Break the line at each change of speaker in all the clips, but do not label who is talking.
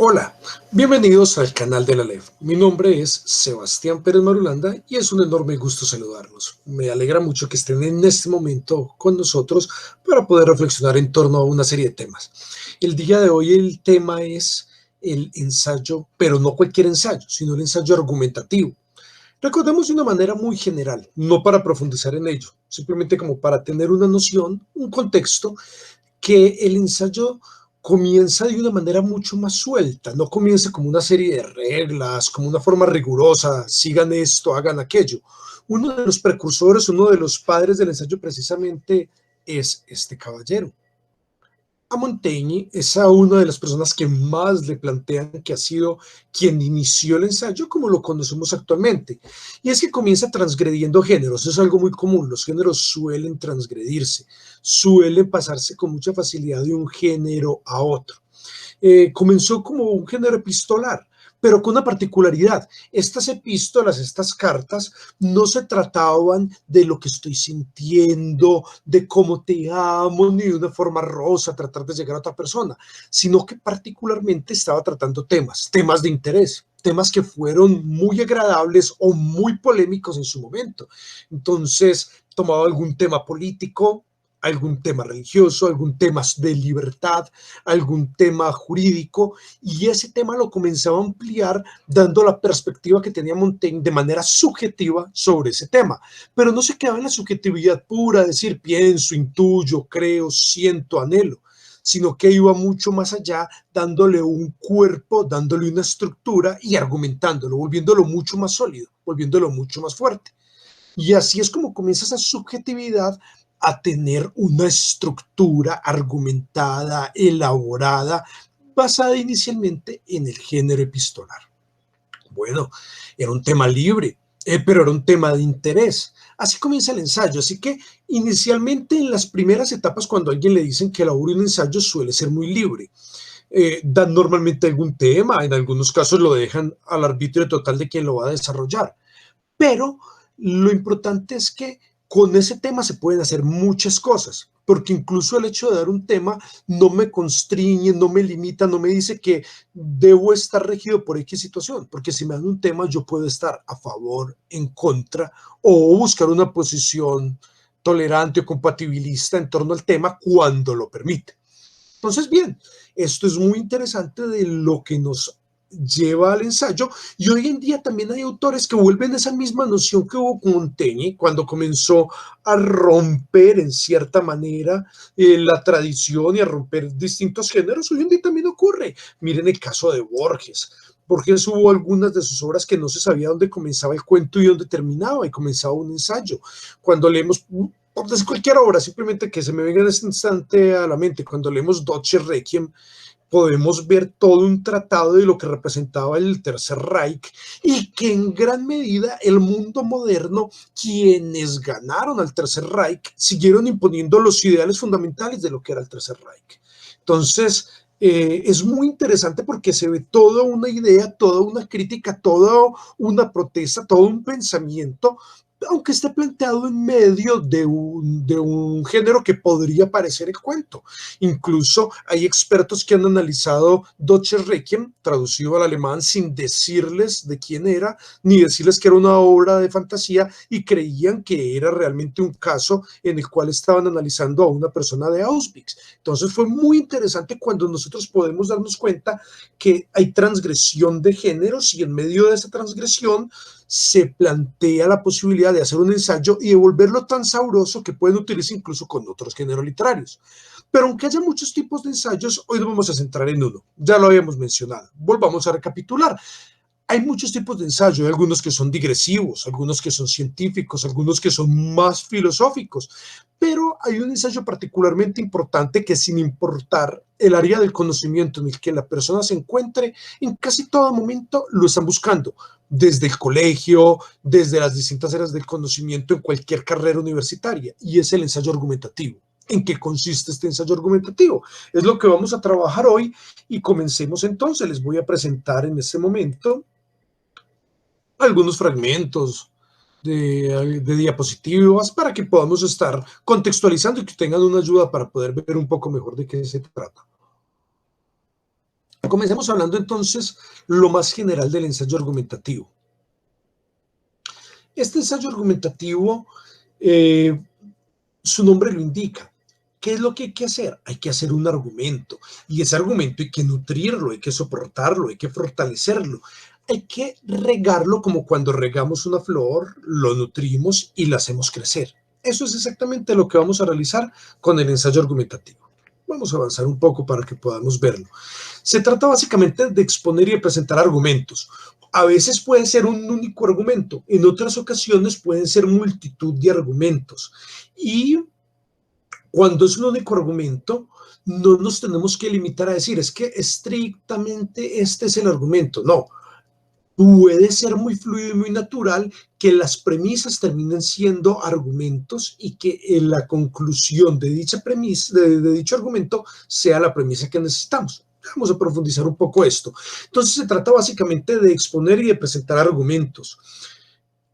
Hola, bienvenidos al canal de la LEF. Mi nombre es Sebastián Pérez Marulanda y es un enorme gusto saludarlos. Me alegra mucho que estén en este momento con nosotros para poder reflexionar en torno a una serie de temas. El día de hoy el tema es el ensayo, pero no cualquier ensayo, sino el ensayo argumentativo. Recordemos de una manera muy general, no para profundizar en ello, simplemente como para tener una noción, un contexto, que el ensayo comienza de una manera mucho más suelta, no comienza como una serie de reglas, como una forma rigurosa, sigan esto, hagan aquello. Uno de los precursores, uno de los padres del ensayo precisamente es este caballero. A Montaigne es a una de las personas que más le plantean que ha sido quien inició el ensayo como lo conocemos actualmente. Y es que comienza transgrediendo géneros, eso es algo muy común, los géneros suelen transgredirse, suelen pasarse con mucha facilidad de un género a otro. Comenzó como un género epistolar, pero con una particularidad. Estas epístolas, estas cartas, no se trataban de lo que estoy sintiendo, de cómo te amo, ni de una forma rosa tratar de llegar a otra persona, sino que particularmente estaba tratando temas de interés, temas que fueron muy agradables o muy polémicos en su momento. Entonces, tomaba algún tema político, algún tema religioso, algún tema de libertad, algún tema jurídico, y ese tema lo comenzaba a ampliar dando la perspectiva que tenía Montaigne de manera subjetiva sobre ese tema, pero no se quedaba en la subjetividad pura, decir pienso, intuyo, creo, siento, anhelo, sino que iba mucho más allá, dándole un cuerpo, dándole una estructura y argumentándolo, volviéndolo mucho más sólido, volviéndolo mucho más fuerte. Y así es como comienza esa subjetividad a tener una estructura argumentada, elaborada, basada inicialmente en el género epistolar. Bueno, era un tema libre, pero era un tema de interés. Así comienza el ensayo. Así que inicialmente en las primeras etapas, cuando a alguien le dicen que elabore un ensayo, suele ser muy libre. Dan normalmente algún tema, en algunos casos lo dejan al arbitrio total de quien lo va a desarrollar. Pero lo importante es que con ese tema se pueden hacer muchas cosas, porque incluso el hecho de dar un tema no me constriñe, no me limita, no me dice que debo estar regido por X situación, porque si me dan un tema yo puedo estar a favor, en contra o buscar una posición tolerante o compatibilista en torno al tema cuando lo permite. Entonces, bien, esto es muy interesante de lo que nos lleva al ensayo, y hoy en día también hay autores que vuelven esa misma noción que hubo con Montaigne cuando comenzó a romper en cierta manera la tradición y a romper distintos géneros. Hoy en día también ocurre. Miren el caso de Borges. Borges hubo algunas de sus obras que no se sabía dónde comenzaba el cuento y dónde terminaba, y comenzaba un ensayo. Cuando leemos por decir cualquier obra, simplemente que se me venga en este instante a la mente, cuando leemos Deutsche Requiem, podemos ver todo un tratado de lo que representaba el Tercer Reich y que en gran medida el mundo moderno, quienes ganaron al Tercer Reich, siguieron imponiendo los ideales fundamentales de lo que era el Tercer Reich. Entonces, es muy interesante porque se ve toda una idea, toda una crítica, toda una protesta, todo un pensamiento, aunque esté planteado en medio de un género que podría parecer el cuento. Incluso hay expertos que han analizado Deutsche Requiem, traducido al alemán, sin decirles de quién era, ni decirles que era una obra de fantasía, y creían que era realmente un caso en el cual estaban analizando a una persona de Auschwitz. Entonces fue muy interesante cuando nosotros podemos darnos cuenta que hay transgresión de géneros y en medio de esa transgresión se plantea la posibilidad de hacer un ensayo y de volverlo tan sabroso que pueden utilizar incluso con otros géneros literarios. Pero aunque haya muchos tipos de ensayos, hoy nos vamos a centrar en uno. Ya lo habíamos mencionado. Volvamos a recapitular. Hay muchos tipos de ensayo, hay algunos que son digresivos, algunos que son científicos, algunos que son más filosóficos, pero hay un ensayo particularmente importante que, sin importar el área del conocimiento en el que la persona se encuentre, en casi todo momento lo están buscando, desde el colegio, desde las distintas áreas del conocimiento en cualquier carrera universitaria, y es el ensayo argumentativo. ¿En qué consiste este ensayo argumentativo? Es lo que vamos a trabajar hoy y comencemos entonces. Les voy a presentar en este momento algunos fragmentos de diapositivas para que podamos estar contextualizando y que tengan una ayuda para poder ver un poco mejor de qué se trata. Comencemos hablando entonces lo más general del ensayo argumentativo. Este ensayo argumentativo, su nombre lo indica. ¿Qué es lo que hay que hacer? Hay que hacer un argumento, y ese argumento hay que nutrirlo, hay que soportarlo, hay que fortalecerlo. Hay que regarlo como cuando regamos una flor, lo nutrimos y la hacemos crecer. Eso es exactamente lo que vamos a realizar con el ensayo argumentativo. Vamos a avanzar un poco para que podamos verlo. Se trata básicamente de exponer y de presentar argumentos. A veces puede ser un único argumento, en otras ocasiones pueden ser multitud de argumentos. Y cuando es un único argumento, no nos tenemos que limitar a decir, es que estrictamente este es el argumento. No. Puede ser muy fluido y muy natural que las premisas terminen siendo argumentos y que la conclusión de dicha premisa, de dicho argumento, sea la premisa que necesitamos. Vamos a profundizar un poco esto. Entonces se trata básicamente de exponer y de presentar argumentos.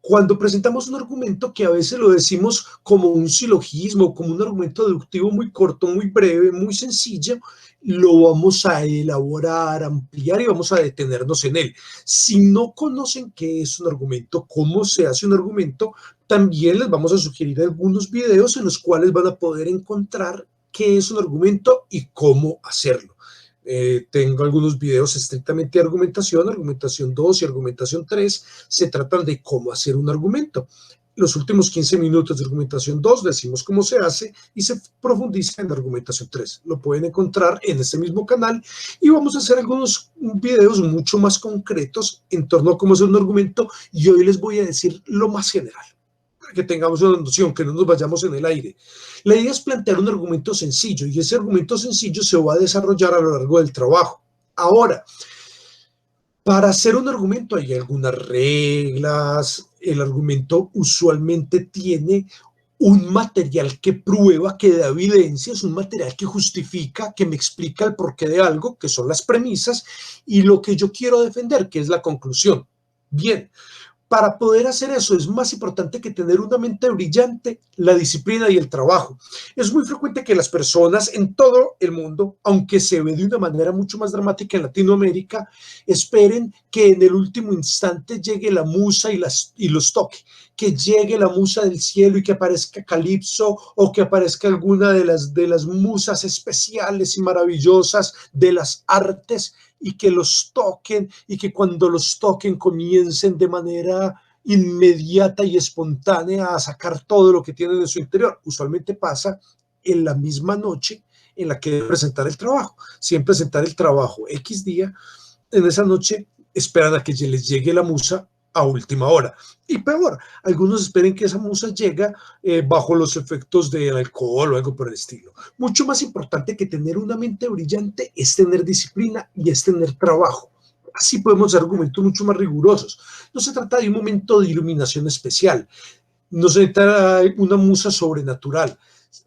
Cuando presentamos un argumento, que a veces lo decimos como un silogismo, como un argumento deductivo muy corto, muy breve, muy sencillo, lo vamos a elaborar, ampliar y vamos a detenernos en él. Si no conocen qué es un argumento, cómo se hace un argumento, también les vamos a sugerir algunos videos en los cuales van a poder encontrar qué es un argumento y cómo hacerlo. Tengo algunos videos estrictamente de argumentación, argumentación 2 y argumentación 3, se tratan de cómo hacer un argumento. Los últimos 15 minutos de argumentación 2 decimos cómo se hace y se profundiza en argumentación 3. Lo pueden encontrar en este mismo canal y vamos a hacer algunos videos mucho más concretos en torno a cómo hacer un argumento, y hoy les voy a decir lo más general, para que tengamos una noción, que no nos vayamos en el aire. La idea es plantear un argumento sencillo, y ese argumento sencillo se va a desarrollar a lo largo del trabajo. Ahora, para hacer un argumento hay algunas reglas. El argumento usualmente tiene un material que prueba, que da evidencia, es un material que justifica, que me explica el porqué de algo, que son las premisas, y lo que yo quiero defender, que es la conclusión. Bien. Para poder hacer eso es más importante que tener una mente brillante, la disciplina y el trabajo. Es muy frecuente que las personas en todo el mundo, aunque se ve de una manera mucho más dramática en Latinoamérica, esperen que en el último instante llegue la musa y los toque, que llegue la musa del cielo y que aparezca Calipso, o que aparezca alguna de las musas especiales y maravillosas de las artes, y que los toquen, y que cuando los toquen comiencen de manera inmediata y espontánea a sacar todo lo que tienen en su interior. Usualmente pasa en la misma noche en la que deben presentar el trabajo. Si deben presentar el trabajo X día, en esa noche esperan a que les llegue la musa a última hora. Y peor, algunos esperen que esa musa llegue bajo los efectos del alcohol o algo por el estilo. Mucho más importante que tener una mente brillante es tener disciplina y es tener trabajo. Así podemos hacer argumentos mucho más rigurosos. No se trata de un momento de iluminación especial, no se trata de una musa sobrenatural.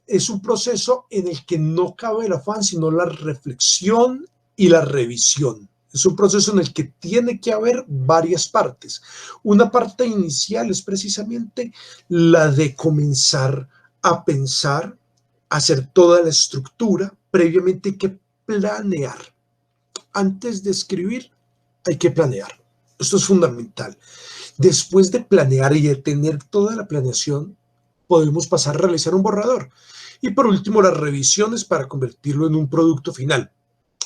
Es un proceso en el que no cabe el afán, sino la reflexión y la revisión. Es un proceso en el que tiene que haber varias partes. Una parte inicial es precisamente la de comenzar a pensar, a hacer toda la estructura. Previamente hay que planear. Antes de escribir, hay que planear. Esto es fundamental. Después de planear y de tener toda la planeación, podemos pasar a realizar un borrador. Y por último, las revisiones para convertirlo en un producto final.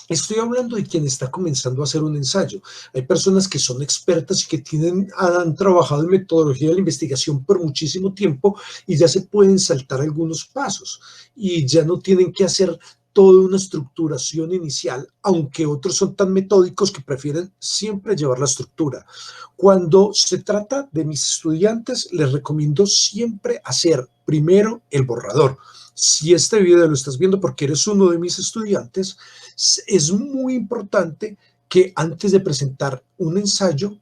Estoy hablando de quien está comenzando a hacer un ensayo. Hay personas que son expertas y que han trabajado en metodología de la investigación por muchísimo tiempo y ya se pueden saltar algunos pasos y ya no tienen que hacer toda una estructuración inicial, aunque otros son tan metódicos que prefieren siempre llevar la estructura. Cuando se trata de mis estudiantes, les recomiendo siempre hacer primero el borrador. Si este video lo estás viendo porque eres uno de mis estudiantes, es muy importante que antes de presentar un ensayo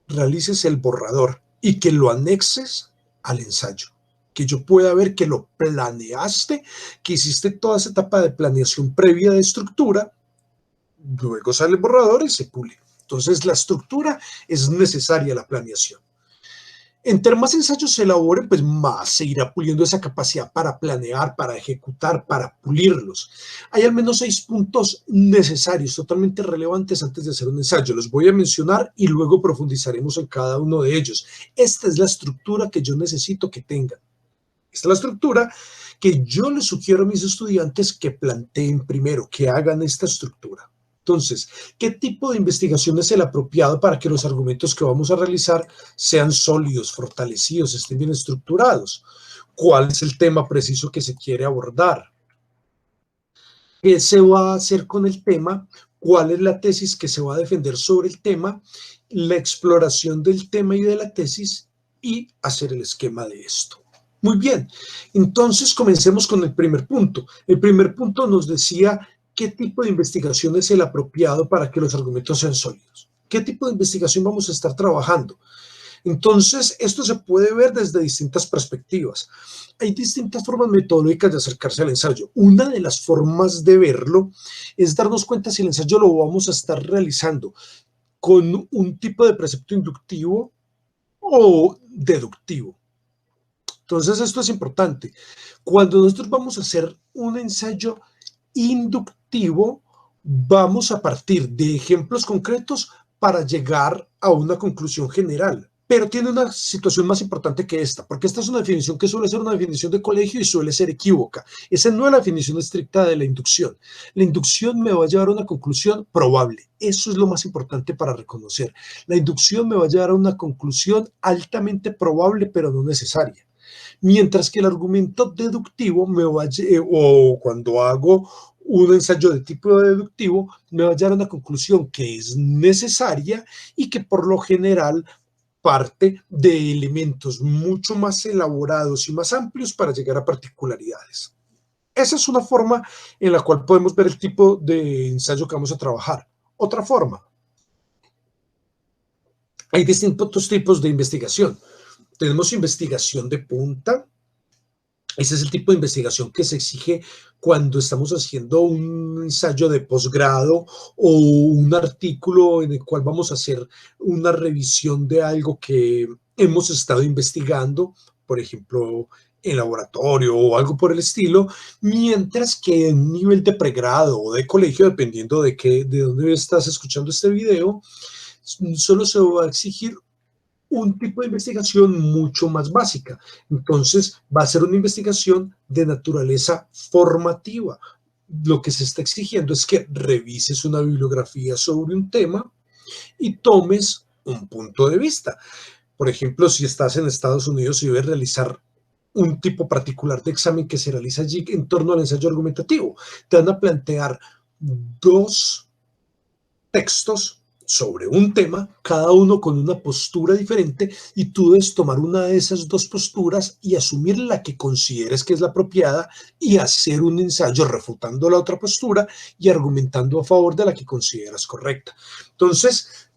realices el borrador y que lo anexes al ensayo, que yo pueda ver que lo planeaste, que hiciste toda esa etapa de planeación previa de estructura, luego sale el borrador y se pule. Entonces la estructura es necesaria, la planeación. Entre más ensayos se elaboren, pues más se irá puliendo esa capacidad para planear, para ejecutar, para pulirlos. Hay al menos 6 puntos necesarios, totalmente relevantes antes de hacer un ensayo. Los voy a mencionar y luego profundizaremos en cada uno de ellos. Esta es la estructura que yo necesito que tengan. Esta es la estructura que yo les sugiero a mis estudiantes que planteen primero, que hagan esta estructura. Entonces, ¿qué tipo de investigación es el apropiado para que los argumentos que vamos a realizar sean sólidos, fortalecidos, estén bien estructurados? ¿Cuál es el tema preciso que se quiere abordar? ¿Qué se va a hacer con el tema? ¿Cuál es la tesis que se va a defender sobre el tema? La exploración del tema y de la tesis y hacer el esquema de esto. Muy bien, entonces comencemos con el primer punto. El primer punto nos decía qué tipo de investigación es el apropiado para que los argumentos sean sólidos. ¿Qué tipo de investigación vamos a estar trabajando? Entonces, esto se puede ver desde distintas perspectivas. Hay distintas formas metodológicas de acercarse al ensayo. Una de las formas de verlo es darnos cuenta si el ensayo lo vamos a estar realizando con un tipo de precepto inductivo o deductivo. Entonces, esto es importante. Cuando nosotros vamos a hacer un ensayo inductivo, vamos a partir de ejemplos concretos para llegar a una conclusión general. Pero tiene una situación más importante que esta, porque esta es una definición que suele ser una definición de colegio y suele ser equívoca. Esa no es la definición estricta de la inducción. La inducción me va a llevar a una conclusión probable. Eso es lo más importante para reconocer. La inducción me va a llevar a una conclusión altamente probable, pero no necesaria. Mientras que el argumento deductivo o cuando hago un ensayo de tipo deductivo, me va a llevar a una conclusión que es necesaria y que por lo general parte de elementos mucho más elaborados y más amplios para llegar a particularidades. Esa es una forma en la cual podemos ver el tipo de ensayo que vamos a trabajar. Otra forma, hay distintos tipos de investigación. Tenemos investigación de punta. Ese es el tipo de investigación que se exige cuando estamos haciendo un ensayo de posgrado o un artículo en el cual vamos a hacer una revisión de algo que hemos estado investigando, por ejemplo, en laboratorio o algo por el estilo, mientras que en nivel de pregrado o de colegio, dependiendo de dónde estás escuchando este video, solo se va a exigir un tipo de investigación mucho más básica. Entonces, va a ser una investigación de naturaleza formativa. Lo que se está exigiendo es que revises una bibliografía sobre un tema y tomes un punto de vista. Por ejemplo, si estás en Estados Unidos y debes realizar un tipo particular de examen que se realiza allí en torno al ensayo argumentativo, te van a plantear 2 textos sobre un tema, cada uno con una postura diferente, y tú debes tomar una de esas 2 posturas y asumir la que consideres que es la apropiada y hacer un ensayo refutando la otra postura y argumentando a favor de la que consideras correcta. Entonces,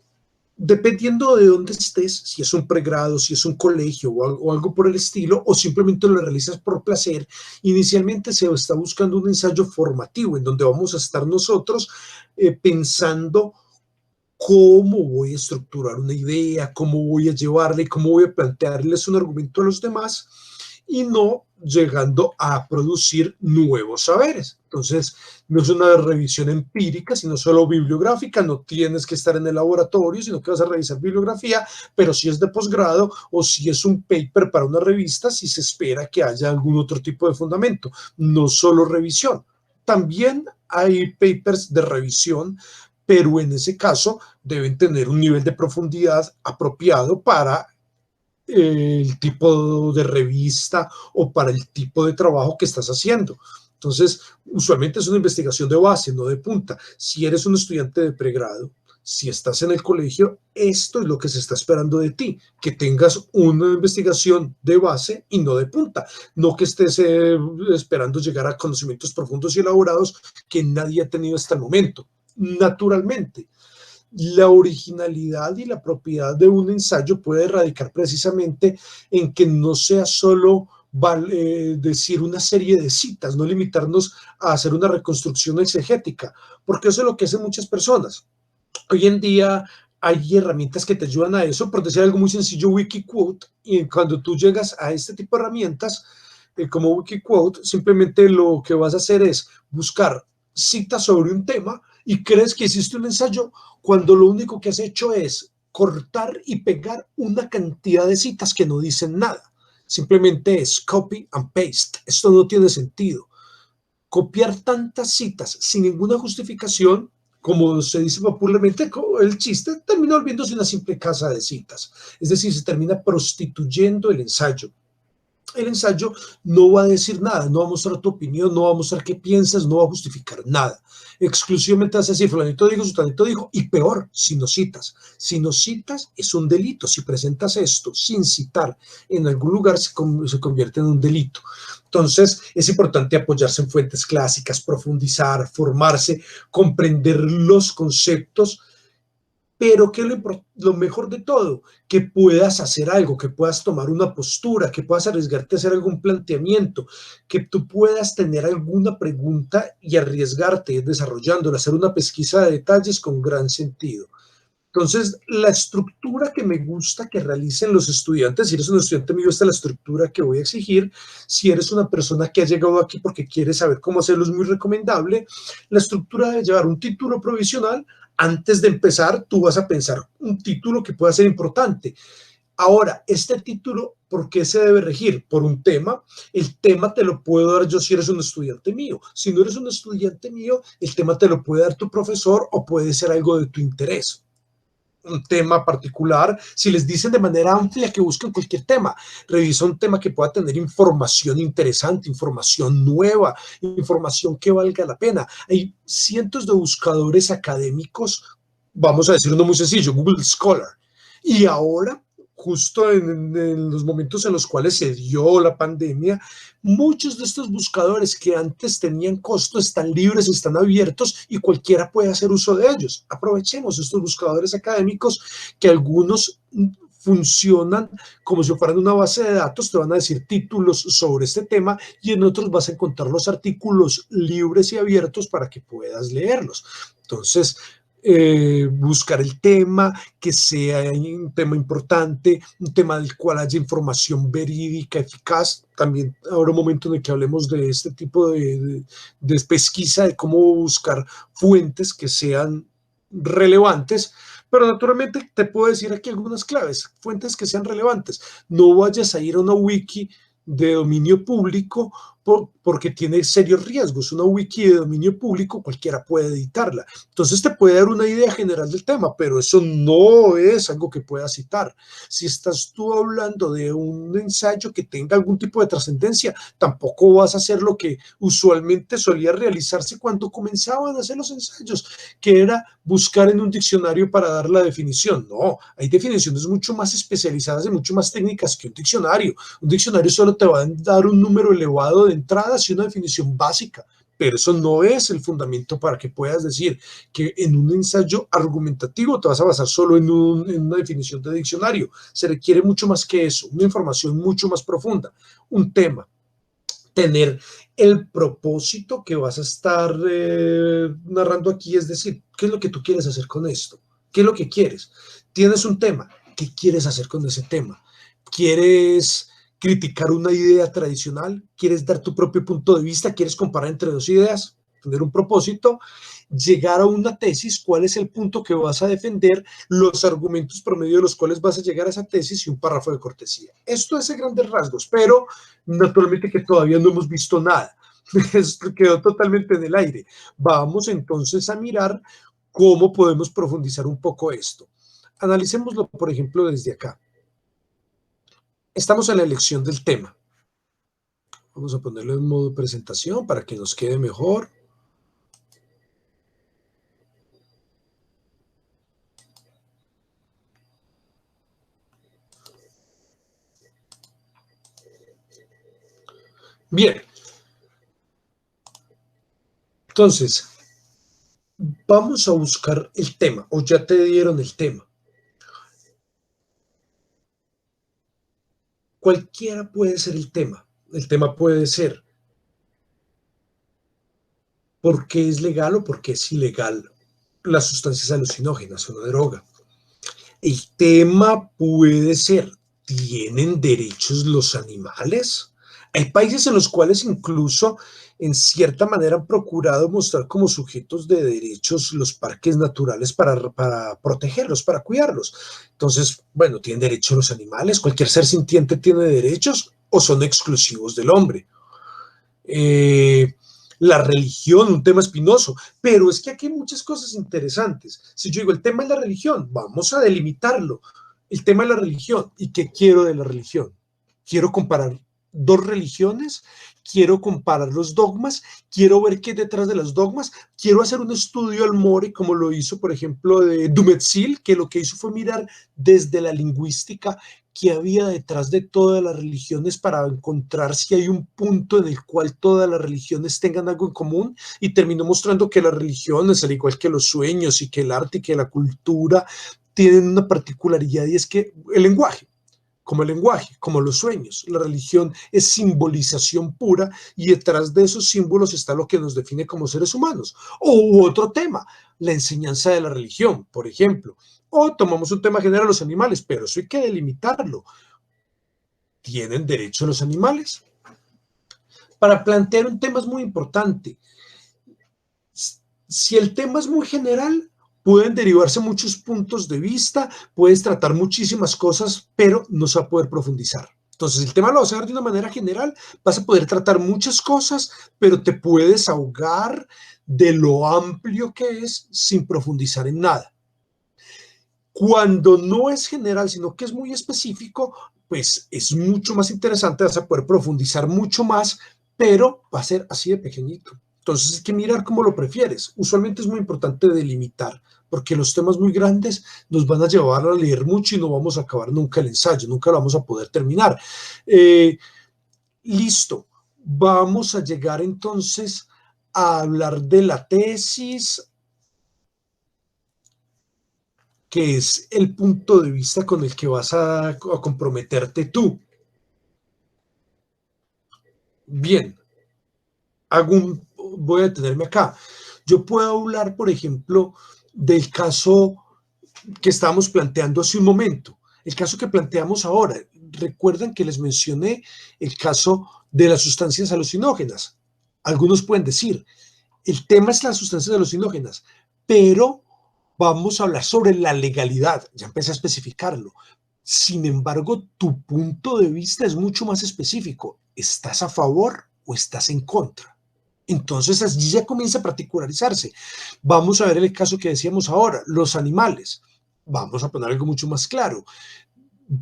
dependiendo de dónde estés, si es un pregrado, si es un colegio o algo por el estilo, o simplemente lo realizas por placer, inicialmente se está buscando un ensayo formativo en donde vamos a estar nosotros pensando cómo voy a estructurar una idea, cómo voy a llevarle, cómo voy a plantearles un argumento a los demás y no llegando a producir nuevos saberes. Entonces, no es una revisión empírica, sino solo bibliográfica, no tienes que estar en el laboratorio, sino que vas a revisar bibliografía, pero si es de posgrado o si es un paper para una revista, si se espera que haya algún otro tipo de fundamento, no solo revisión. También hay papers de revisión, pero en ese caso deben tener un nivel de profundidad apropiado para el tipo de revista o para el tipo de trabajo que estás haciendo. Entonces, usualmente es una investigación de base, no de punta. Si eres un estudiante de pregrado, si estás en el colegio, esto es lo que se está esperando de ti, que tengas una investigación de base y no de punta, no que estés esperando llegar a conocimientos profundos y elaborados que nadie ha tenido hasta el momento. Naturalmente, la originalidad y la propiedad de un ensayo puede radicar precisamente en que no sea solo decir una serie de citas, no limitarnos a hacer una reconstrucción exegética, porque eso es lo que hacen muchas personas. Hoy en día hay herramientas que te ayudan a eso, por decir algo muy sencillo, Wikiquote, y cuando tú llegas a este tipo de herramientas, como Wikiquote, simplemente lo que vas a hacer es buscar citas sobre un tema y crees que hiciste un ensayo cuando lo único que has hecho es cortar y pegar una cantidad de citas que no dicen nada. Simplemente es copy and paste. Esto no tiene sentido. Copiar tantas citas sin ninguna justificación, como se dice popularmente, el chiste termina volviéndose una simple casa de citas. Es decir, se termina prostituyendo el ensayo. El ensayo no va a decir nada, no va a mostrar tu opinión, no va a mostrar qué piensas, no va a justificar nada. Exclusivamente vas a decir, fulanito dijo, sutanito dijo, y peor, si no citas. Si no citas, es un delito. Si presentas esto sin citar en algún lugar, se convierte en un delito. Entonces, es importante apoyarse en fuentes clásicas, profundizar, formarse, comprender los conceptos, pero que lo mejor de todo, que puedas hacer algo, que puedas tomar una postura, que puedas arriesgarte a hacer algún planteamiento, que tú puedas tener alguna pregunta y arriesgarte desarrollándola, hacer una pesquisa de detalles con gran sentido. Entonces, la estructura que me gusta que realicen los estudiantes, si eres un estudiante mío, esta es la estructura que voy a exigir. Si eres una persona que ha llegado aquí porque quiere saber cómo hacerlo, es muy recomendable. La estructura de llevar un título provisional. Antes de empezar, tú vas a pensar un título que pueda ser importante. Ahora, este título, ¿por qué se debe regir? Por un tema. El tema te lo puedo dar yo si eres un estudiante mío. Si no eres un estudiante mío, el tema te lo puede dar tu profesor o puede ser algo de tu interés. Un tema particular, si les dicen de manera amplia que busquen cualquier tema, revisa un tema que pueda tener información interesante, información nueva, información que valga la pena. Hay cientos de buscadores académicos, vamos a decir uno muy sencillo, Google Scholar, y ahora justo en los momentos en los cuales se dio la pandemia, muchos de estos buscadores que antes tenían costo están libres, están abiertos y cualquiera puede hacer uso de ellos. Aprovechemos estos buscadores académicos que algunos funcionan como si fueran una base de datos, te van a decir títulos sobre este tema y en otros vas a encontrar los artículos libres y abiertos para que puedas leerlos. Entonces, buscar el tema, que sea un tema importante, un tema del cual haya información verídica, eficaz. También habrá un momento en el que hablemos de este tipo de pesquisa, de cómo buscar fuentes que sean relevantes, pero naturalmente te puedo decir aquí algunas claves, fuentes que sean relevantes. No vayas a ir a una wiki de dominio público porque tiene serios riesgos. Una wiki de dominio público cualquiera puede editarla. Entonces te puede dar una idea general del tema, pero eso no es algo que puedas citar. Si estás tú hablando de un ensayo que tenga algún tipo de trascendencia, tampoco vas a hacer lo que usualmente solía realizarse cuando comenzaban a hacer los ensayos, que era buscar en un diccionario para dar la definición. No, hay definiciones mucho más especializadas y mucho más técnicas que un diccionario. Un diccionario solo te va a dar un número elevado de entradas y una definición básica, pero eso no es el fundamento para que puedas decir que en un ensayo argumentativo te vas a basar solo en una definición de diccionario. Se requiere mucho más que eso, una información mucho más profunda, un tema, tener el propósito que vas a estar narrando aquí, es decir, ¿qué es lo que tú quieres hacer con esto? ¿Qué es lo que quieres? Tienes un tema, ¿qué quieres hacer con ese tema? ¿Quieres criticar una idea tradicional? ¿Quieres dar tu propio punto de vista? ¿Quieres comparar entre dos ideas? Tener un propósito, llegar a una tesis, cuál es el punto que vas a defender, los argumentos por medio de los cuales vas a llegar a esa tesis y un párrafo de cortesía. Esto es a grandes rasgos, pero naturalmente que todavía no hemos visto nada. Esto quedó totalmente en el aire. Vamos entonces a mirar cómo podemos profundizar un poco esto. Analicémoslo, por ejemplo, desde acá. Estamos en la elección del tema. Vamos a ponerlo en modo presentación para que nos quede mejor. Bien. Entonces, vamos a buscar el tema, o ya te dieron el tema. Cualquiera puede ser el tema. El tema puede ser por qué es legal o por qué es ilegal las sustancias alucinógenas, una droga. El tema puede ser, ¿tienen derechos los animales? Hay países en los cuales incluso en cierta manera han procurado mostrar como sujetos de derechos los parques naturales para protegerlos, para cuidarlos. Entonces, bueno, ¿tienen derechos los animales? ¿Cualquier ser sintiente tiene derechos o son exclusivos del hombre? La religión, un tema espinoso, pero es que aquí hay muchas cosas interesantes. Si yo digo el tema de la religión, vamos a delimitarlo. El tema de la religión, ¿y qué quiero de la religión? Quiero comparar dos religiones, quiero comparar los dogmas, quiero ver qué hay detrás de los dogmas, quiero hacer un estudio al More, como lo hizo, por ejemplo, de Dumézil, que lo que hizo fue mirar desde la lingüística qué había detrás de todas las religiones para encontrar si hay un punto en el cual todas las religiones tengan algo en común, y terminó mostrando que las religiones, al igual que los sueños y que el arte y que la cultura, tienen una particularidad, y es que el lenguaje, como los sueños. La religión es simbolización pura y detrás de esos símbolos está lo que nos define como seres humanos. O otro tema, la enseñanza de la religión, por ejemplo. O tomamos un tema general, los animales, pero eso hay que delimitarlo. ¿Tienen derecho los animales? Para plantear un tema es muy importante. Si el tema es muy general, pueden derivarse muchos puntos de vista, puedes tratar muchísimas cosas, pero no se va a poder profundizar. Entonces, el tema lo vas a ver de una manera general, vas a poder tratar muchas cosas, pero te puedes ahogar de lo amplio que es sin profundizar en nada. Cuando no es general, sino que es muy específico, pues es mucho más interesante, vas a poder profundizar mucho más, pero va a ser así de pequeñito. Entonces hay que mirar cómo lo prefieres. Usualmente es muy importante delimitar, porque los temas muy grandes nos van a llevar a leer mucho y no vamos a acabar nunca el ensayo, nunca lo vamos a poder terminar. Listo, vamos a llegar entonces a hablar de la tesis, que es el punto de vista con el que vas a comprometerte tú. Bien, voy a detenerme acá. Yo puedo hablar, por ejemplo, del caso que estábamos planteando hace un momento, el caso que planteamos ahora. Recuerdan que les mencioné el caso de las sustancias alucinógenas. Algunos pueden decir, el tema es las sustancias alucinógenas, pero vamos a hablar sobre la legalidad. Ya empecé a especificarlo. Sin embargo, tu punto de vista es mucho más específico. ¿Estás a favor o estás en contra? Entonces allí ya comienza a particularizarse. Vamos a ver el caso que decíamos ahora, los animales. Vamos a poner algo mucho más claro.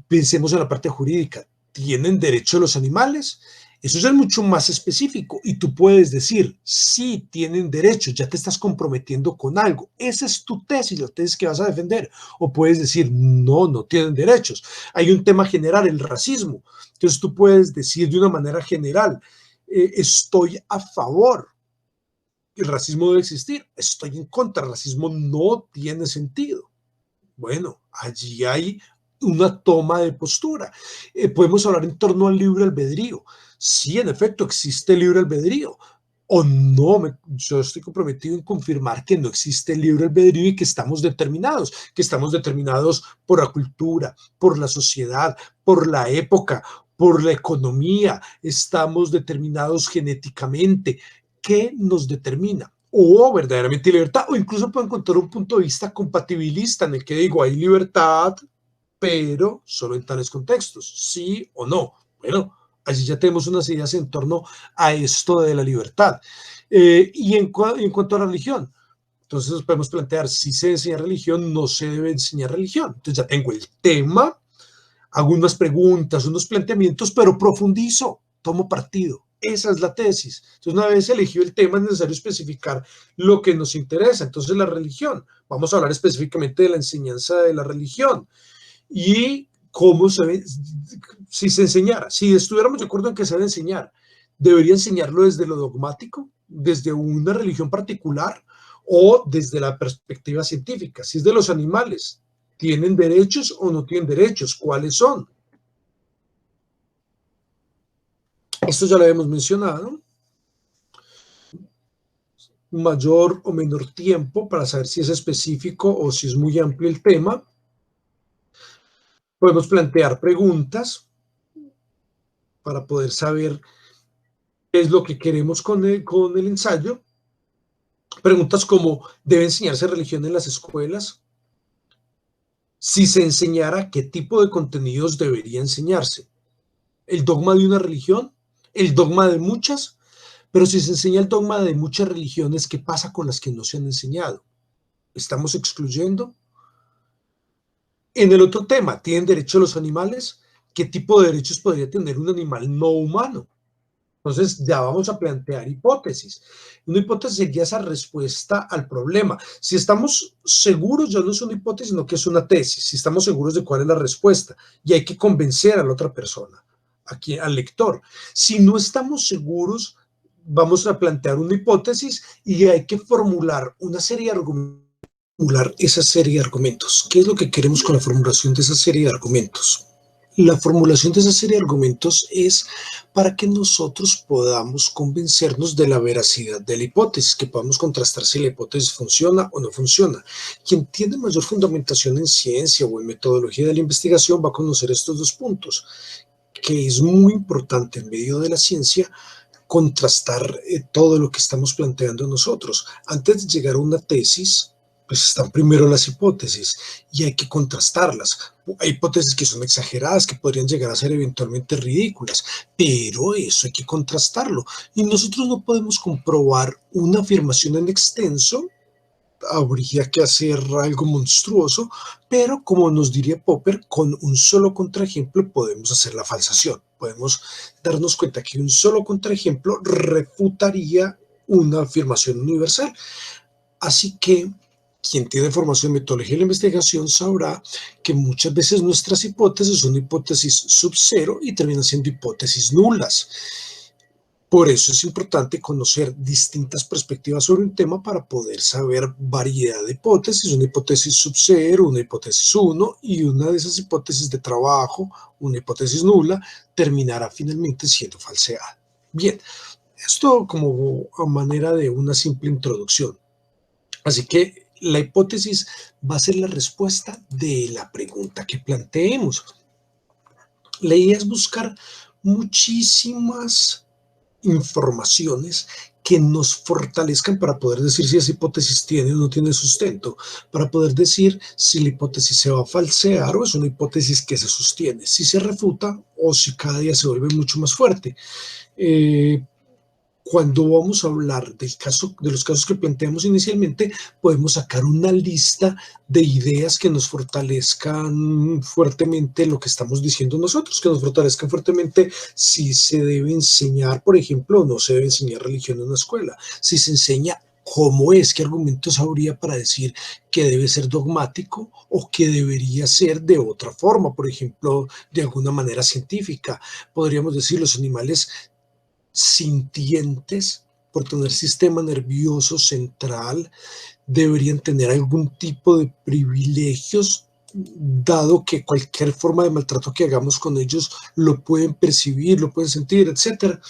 Pensemos en la parte jurídica. ¿Tienen derecho los animales? Eso es mucho más específico y tú puedes decir, sí, tienen derechos, ya te estás comprometiendo con algo. Esa es tu tesis, la tesis que vas a defender. O puedes decir, no, no tienen derechos. Hay un tema general, el racismo. Entonces tú puedes decir de una manera general, estoy a favor, el racismo debe existir, estoy en contra, el racismo no tiene sentido. Bueno, allí hay una toma de postura. Podemos hablar en torno al libre albedrío. Sí, en efecto, existe el libre albedrío. O no, yo estoy comprometido en confirmar que no existe el libre albedrío y que estamos determinados por la cultura, por la sociedad, por la época, por la economía, estamos determinados genéticamente. ¿Qué nos determina? O verdaderamente libertad, o incluso puedo encontrar un punto de vista compatibilista en el que digo, hay libertad, pero solo en tales contextos, sí o no. Bueno, Allí ya tenemos unas ideas en torno a esto de la libertad. Y en cuanto a la religión, entonces nos podemos plantear, si se enseña religión, no se debe enseñar religión. Entonces ya tengo el tema, hago unas preguntas, unos planteamientos, pero profundizo, tomo partido. Esa es la tesis. Entonces, una vez elegido el tema, es necesario especificar lo que nos interesa. Entonces, la religión. Vamos a hablar específicamente de la enseñanza de la religión y cómo se ve, si se enseñara, si estuviéramos de acuerdo en que se debe enseñar, debería enseñarlo desde lo dogmático, desde una religión particular o desde la perspectiva científica. Si es de los animales, ¿tienen derechos o no tienen derechos? ¿Cuáles son? Esto ya lo hemos mencionado. Mayor o menor tiempo para saber si es específico o si es muy amplio el tema. Podemos plantear preguntas para poder saber qué es lo que queremos con el ensayo. Preguntas como, ¿debe enseñarse religión en las escuelas? Si se enseñara, ¿qué tipo de contenidos debería enseñarse? ¿El dogma de una religión? ¿El dogma de muchas? Pero si se enseña el dogma de muchas religiones, ¿qué pasa con las que no se han enseñado? ¿Estamos excluyendo? En el otro tema, ¿tienen derecho los animales? ¿Qué tipo de derechos podría tener un animal no humano? Entonces ya vamos a plantear hipótesis. Una hipótesis sería esa respuesta al problema. Si estamos seguros, ya no es una hipótesis, sino que es una tesis. Si estamos seguros de cuál es la respuesta y hay que convencer a la otra persona, aquí al lector. Si no estamos seguros, vamos a plantear una hipótesis y hay que formular una serie de argumentos. Formular esa serie de argumentos. ¿Qué es lo que queremos con la formulación de esa serie de argumentos? La formulación de esa serie de argumentos es para que nosotros podamos convencernos de la veracidad de la hipótesis, que podamos contrastar si la hipótesis funciona o no funciona. Quien tiene mayor fundamentación en ciencia o en metodología de la investigación va a conocer estos dos puntos, que es muy importante en medio de la ciencia contrastar todo lo que estamos planteando nosotros. Antes de llegar a una tesis, pues están primero las hipótesis y hay que contrastarlas. Hay hipótesis que son exageradas, que podrían llegar a ser eventualmente ridículas, pero eso hay que contrastarlo. Y nosotros no podemos comprobar una afirmación en extenso, habría que hacer algo monstruoso, pero como nos diría Popper, con un solo contraejemplo podemos hacer la falsación. Podemos darnos cuenta que un solo contraejemplo refutaría una afirmación universal. Así que quien tiene formación en metodología de la investigación sabrá que muchas veces nuestras hipótesis son hipótesis sub cero y terminan siendo hipótesis nulas. Por eso es importante conocer distintas perspectivas sobre un tema para poder saber variedad de hipótesis, una hipótesis sub cero, una hipótesis 1 y una de esas hipótesis de trabajo, una hipótesis nula, terminará finalmente siendo falseada. Bien, esto como a manera de una simple introducción. Así que la hipótesis va a ser la respuesta de la pregunta que planteemos. La idea es buscar muchísimas informaciones que nos fortalezcan para poder decir si esa hipótesis tiene o no tiene sustento, para poder decir si la hipótesis se va a falsear o es una hipótesis que se sostiene, si se refuta o si cada día se vuelve mucho más fuerte. Cuando vamos a hablar del caso, de los casos que planteamos inicialmente, podemos sacar una lista de ideas que nos fortalezcan fuertemente lo que estamos diciendo nosotros, que nos fortalezcan fuertemente si se debe enseñar, por ejemplo, o no se debe enseñar religión en una escuela, si se enseña cómo es, qué argumentos habría para decir que debe ser dogmático o que debería ser de otra forma, por ejemplo, de alguna manera científica. Podríamos decir los animales sintientes, por tener sistema nervioso central, deberían tener algún tipo de privilegios, dado que cualquier forma de maltrato que hagamos con ellos lo pueden percibir, lo pueden sentir, etcétera.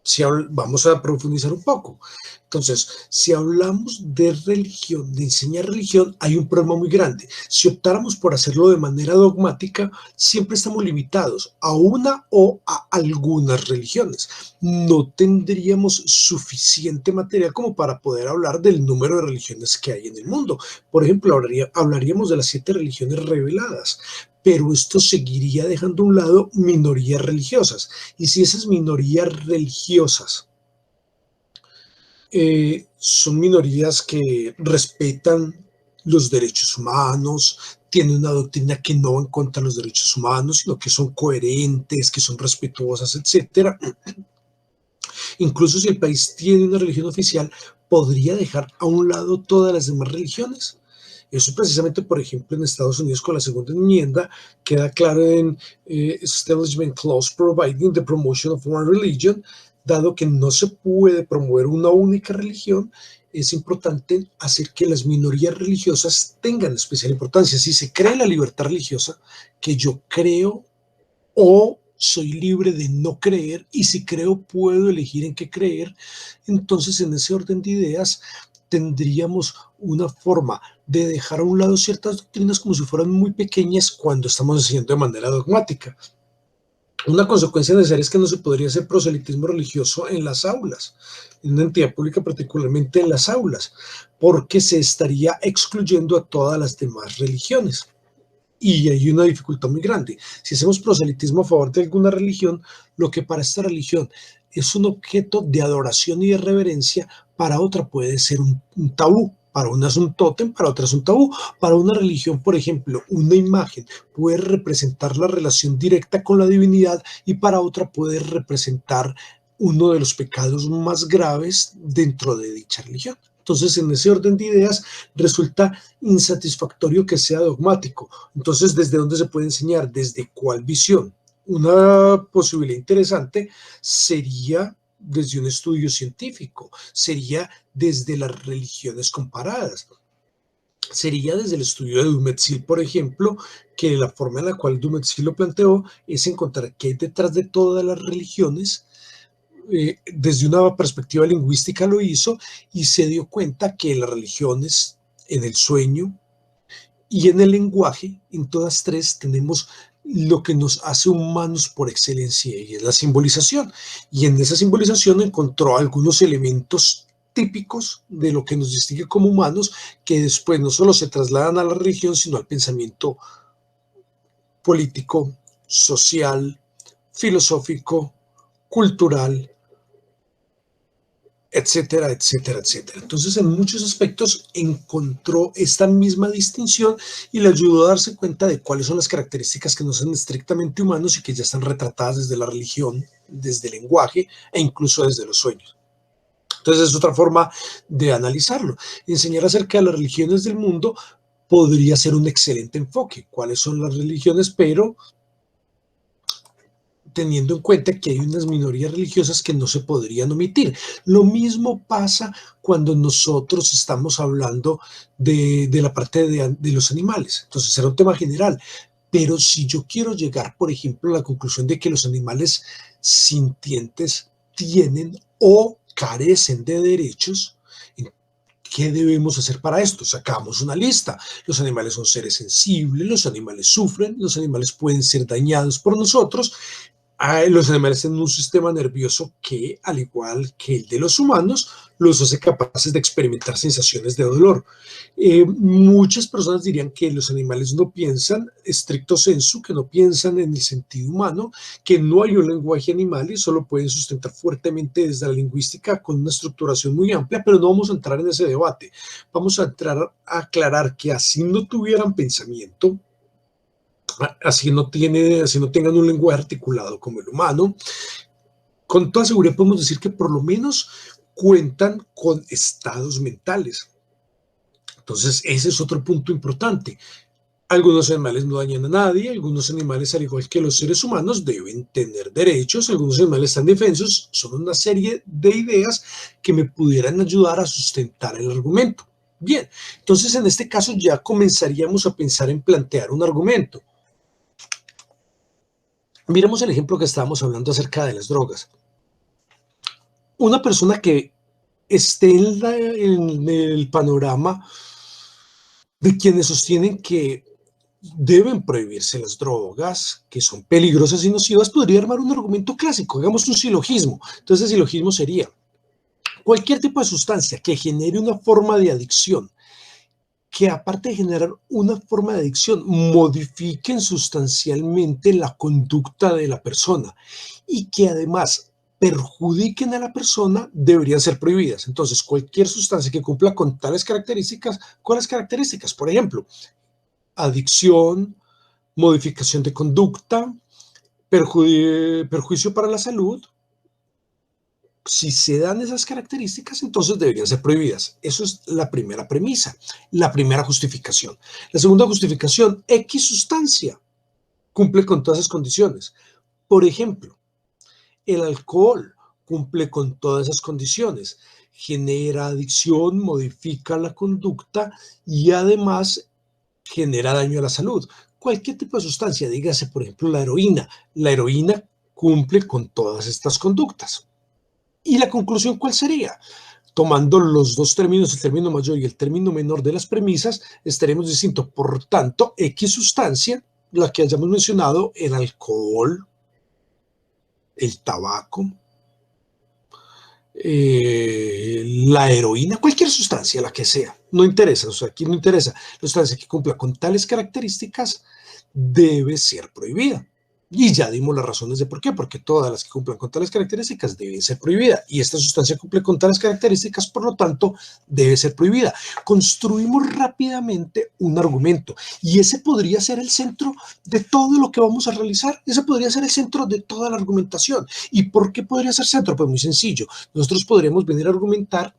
Si vamos a profundizar un poco. Entonces, si hablamos de religión, de enseñar religión, hay un problema muy grande. Si optáramos por hacerlo de manera dogmática, siempre estamos limitados a una o a algunas religiones. No tendríamos suficiente material como para poder hablar del número de religiones que hay en el mundo. Por ejemplo, hablaríamos de las 7 religiones reveladas, pero esto seguiría dejando a un lado minorías religiosas. Y si esas minorías religiosas son minorías que respetan los derechos humanos, tienen una doctrina que no va en contra de los derechos humanos, sino que son coherentes, que son respetuosas, etcétera. Incluso si el país tiene una religión oficial, podría dejar a un lado todas las demás religiones. Eso precisamente, por ejemplo, en Estados Unidos con la segunda enmienda queda claro en Establishment Clause Providing the Promotion of One Religion, dado que no se puede promover una única religión, es importante hacer que las minorías religiosas tengan especial importancia. Si se cree la libertad religiosa, que yo creo o soy libre de no creer, y si creo puedo elegir en qué creer, entonces en ese orden de ideas tendríamos una forma de dejar a un lado ciertas doctrinas como si fueran muy pequeñas cuando estamos haciendo de manera dogmática. Una consecuencia necesaria es que no se podría hacer proselitismo religioso en las aulas, en una entidad pública particularmente en las aulas, porque se estaría excluyendo a todas las demás religiones. Y hay una dificultad muy grande. Si hacemos proselitismo a favor de alguna religión, lo que para esta religión es un objeto de adoración y de reverencia, para otra puede ser un tabú. Para una es un tótem, para otra es un tabú. Para una religión, por ejemplo, una imagen puede representar la relación directa con la divinidad, y para otra puede representar uno de los pecados más graves dentro de dicha religión. Entonces, en ese orden de ideas, resulta insatisfactorio que sea dogmático. Entonces, ¿desde dónde se puede enseñar? ¿Desde cuál visión? Una posibilidad interesante sería desde un estudio científico, sería desde las religiones comparadas, sería desde el estudio de Dumézil, por ejemplo, que la forma en la cual Dumézil lo planteó es encontrar qué hay detrás de todas las religiones. Desde una perspectiva lingüística lo hizo y se dio cuenta que las religiones, en el sueño y en el lenguaje, en todas tres tenemos lo que nos hace humanos por excelencia, y es la simbolización. Y en esa simbolización encontró algunos elementos típicos de lo que nos distingue como humanos, que después no solo se trasladan a la religión, sino al pensamiento político, social, filosófico, cultural, etcétera, etcétera, etcétera. Entonces, en muchos aspectos encontró esta misma distinción y le ayudó a darse cuenta de cuáles son las características que no son estrictamente humanos y que ya están retratadas desde la religión, desde el lenguaje e incluso desde los sueños. Entonces, es otra forma de analizarlo. Enseñar acerca de las religiones del mundo podría ser un excelente enfoque. ¿Cuáles son las religiones? Pero teniendo en cuenta que hay unas minorías religiosas que no se podrían omitir. Lo mismo pasa cuando nosotros estamos hablando de la parte de los animales. Entonces será un tema general. Pero si yo quiero llegar, por ejemplo, a la conclusión de que los animales sintientes tienen o carecen de derechos, ¿qué debemos hacer para esto? Sacamos una lista. Los animales son seres sensibles, los animales sufren, los animales pueden ser dañados por nosotros. Los animales tienen un sistema nervioso que, al igual que el de los humanos, los hace capaces de experimentar sensaciones de dolor. Muchas personas dirían que los animales no piensan estricto sensu, que no piensan en el sentido humano, que no hay un lenguaje animal y solo pueden sustentar fuertemente desde la lingüística con una estructuración muy amplia, pero no vamos a entrar en ese debate. Vamos a entrar a aclarar que así no tuvieran pensamiento, así no tengan un lenguaje articulado como el humano, con toda seguridad podemos decir que por lo menos cuentan con estados mentales. Entonces, ese es otro punto importante. Algunos animales no dañan a nadie, algunos animales, al igual que los seres humanos, deben tener derechos, algunos animales están defensos. Son una serie de ideas que me pudieran ayudar a sustentar el argumento. Bien, entonces en este caso ya comenzaríamos a pensar en plantear un argumento. Miremos el ejemplo que estábamos hablando acerca de las drogas. Una persona que esté en el panorama de quienes sostienen que deben prohibirse las drogas, que son peligrosas y nocivas, podría armar un argumento clásico. Hagamos un silogismo. Entonces el silogismo sería: cualquier tipo de sustancia que genere una forma de adicción que aparte de generar una forma de adicción, modifiquen sustancialmente la conducta de la persona y que además perjudiquen a la persona, deberían ser prohibidas. Entonces, cualquier sustancia que cumpla con tales características, ¿cuáles características? Por ejemplo, adicción, modificación de conducta, perjuicio para la salud. Si se dan esas características, entonces deberían ser prohibidas. Eso es la primera premisa, la primera justificación. La segunda justificación, X sustancia cumple con todas esas condiciones. Por ejemplo, el alcohol cumple con todas esas condiciones. Genera adicción, modifica la conducta y además genera daño a la salud. Cualquier tipo de sustancia, dígase por ejemplo la heroína cumple con todas estas conductas. ¿Y la conclusión cuál sería? Tomando los dos términos, el término mayor y el término menor de las premisas, estaremos diciendo, por tanto, X sustancia, la que hayamos mencionado, el alcohol, el tabaco, la heroína, cualquier sustancia, la que sea, no interesa, o sea, aquí no interesa, la sustancia que cumpla con tales características debe ser prohibida. Y ya dimos las razones de por qué, porque todas las que cumplan con tales características deben ser prohibidas. Y esta sustancia cumple con tales características, por lo tanto, debe ser prohibida. Construimos rápidamente un argumento y ese podría ser el centro de todo lo que vamos a realizar. Ese podría ser el centro de toda la argumentación. ¿Y por qué podría ser centro? Pues muy sencillo. Nosotros podríamos venir a argumentar,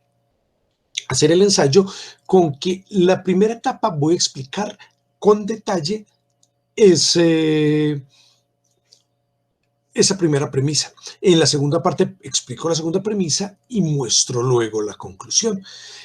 hacer el ensayo con que la primera etapa voy a explicar con detalle esa primera premisa. En la segunda parte explico la segunda premisa y muestro luego la conclusión.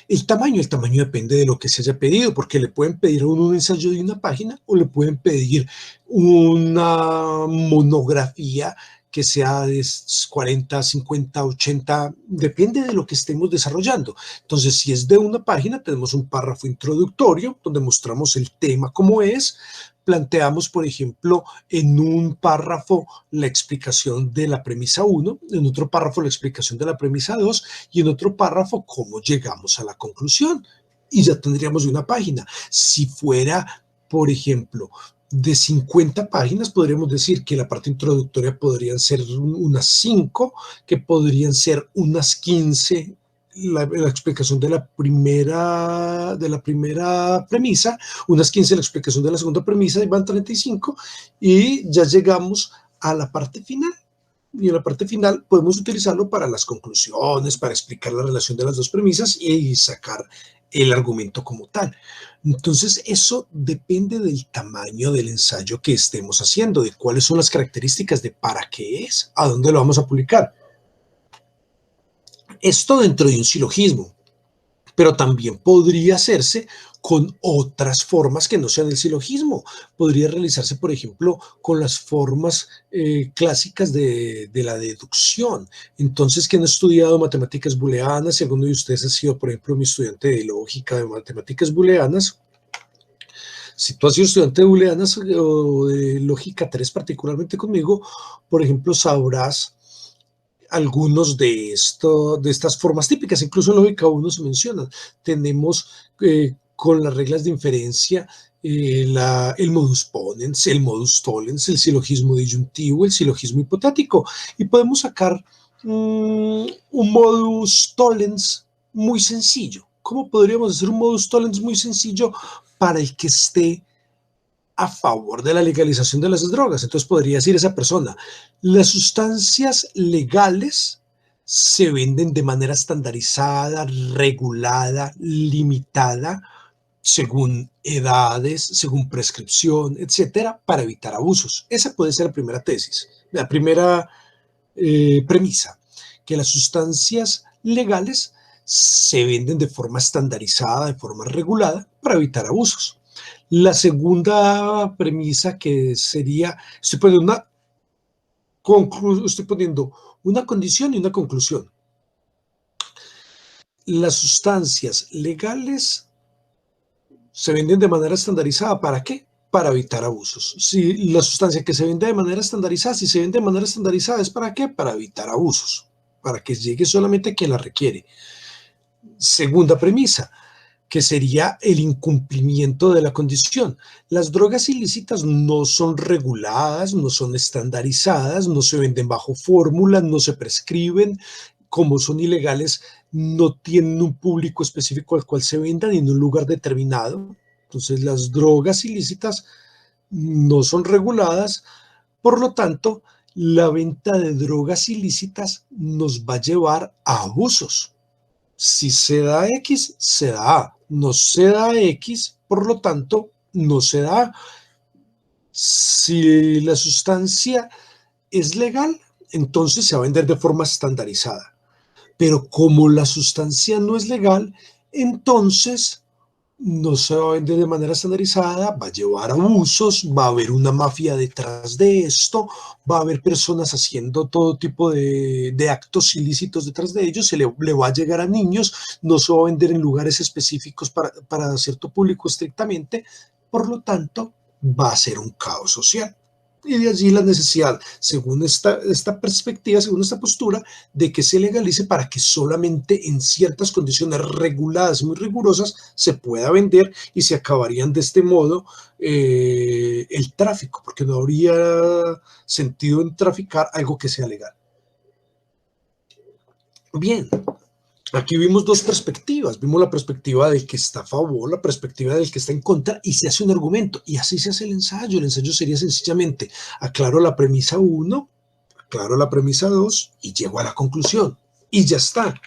El tamaño depende de lo que se haya pedido, porque le pueden pedir un ensayo de una página o le pueden pedir una monografía que sea de 40, 50, 80, depende de lo que estemos desarrollando. Entonces, si es de una página, tenemos un párrafo introductorio donde mostramos el tema como es, planteamos, por ejemplo, en un párrafo la explicación de la premisa 1, en otro párrafo la explicación de la premisa 2 y en otro párrafo cómo llegamos a la conclusión. Y ya tendríamos una página. Si fuera, por ejemplo, de 50 páginas, podríamos decir que la parte introductoria podrían ser unas 5, que podrían ser unas 15 la explicación de la primera premisa, unas 15 la explicación de la segunda premisa y van 35 y ya llegamos a la parte final. Y en la parte final podemos utilizarlo para las conclusiones, para explicar la relación de las dos premisas y sacar el argumento como tal. Entonces, eso depende del tamaño del ensayo que estemos haciendo, de cuáles son las características de para qué es, a dónde lo vamos a publicar. Esto dentro de un silogismo, pero también podría hacerse con otras formas que no sean el silogismo. Podría realizarse, por ejemplo, con las formas clásicas de la deducción. Entonces, quien ha estudiado matemáticas booleanas, si alguno de ustedes ha sido, por ejemplo, mi estudiante de lógica, de matemáticas booleanas, si tú has sido estudiante de booleanas o de lógica 3 particularmente conmigo, por ejemplo, sabrás algunos de estas formas típicas, incluso en lógica 1 se mencionan. Tenemos con las reglas de inferencia el modus ponens, el modus tollens, el silogismo disyuntivo, el silogismo hipotético, y podemos sacar un modus tollens muy sencillo. ¿Cómo podríamos hacer un modus tollens muy sencillo para el que esté a favor de la legalización de las drogas? Entonces podría decir esa persona, las sustancias legales se venden de manera estandarizada, regulada, limitada, según edades, según prescripción, etcétera, para evitar abusos. Esa puede ser la primera tesis, la primera premisa, que las sustancias legales se venden de forma estandarizada, de forma regulada, para evitar abusos. La segunda premisa que sería, estoy poniendo una condición y una conclusión. Las sustancias legales se venden de manera estandarizada, ¿para qué? Para evitar abusos. Si la sustancia que se vende de manera estandarizada, si se vende de manera estandarizada, ¿es para qué? Para evitar abusos, para que llegue solamente a quien la requiere. Segunda premisa, que sería el incumplimiento de la condición. Las drogas ilícitas no son reguladas, no son estandarizadas, no se venden bajo fórmula, no se prescriben. Como son ilegales, no tienen un público específico al cual se vendan en un lugar determinado. Entonces, las drogas ilícitas no son reguladas, por lo tanto, la venta de drogas ilícitas nos va a llevar a abusos. Si se da X, se da A. No se da X, por lo tanto, no se da A. Si la sustancia es legal, entonces se va a vender de forma estandarizada. Pero como la sustancia no es legal, entonces no se va a vender de manera estandarizada, va a llevar a abusos, va a haber una mafia detrás de esto, va a haber personas haciendo todo tipo de actos ilícitos detrás de ellos, le va a llegar a niños, no se va a vender en lugares específicos para cierto público estrictamente, por lo tanto va a ser un caos social. Y de allí la necesidad, según esta perspectiva, según esta postura, de que se legalice para que solamente en ciertas condiciones reguladas, muy rigurosas, se pueda vender y se acabarían de este modo el tráfico, porque no habría sentido en traficar algo que sea legal. Bien, aquí vimos dos perspectivas, vimos la perspectiva del que está a favor, la perspectiva del que está en contra y se hace un argumento y así se hace el ensayo sería sencillamente aclaro la premisa 1, aclaro la premisa 2 y llego a la conclusión y ya está.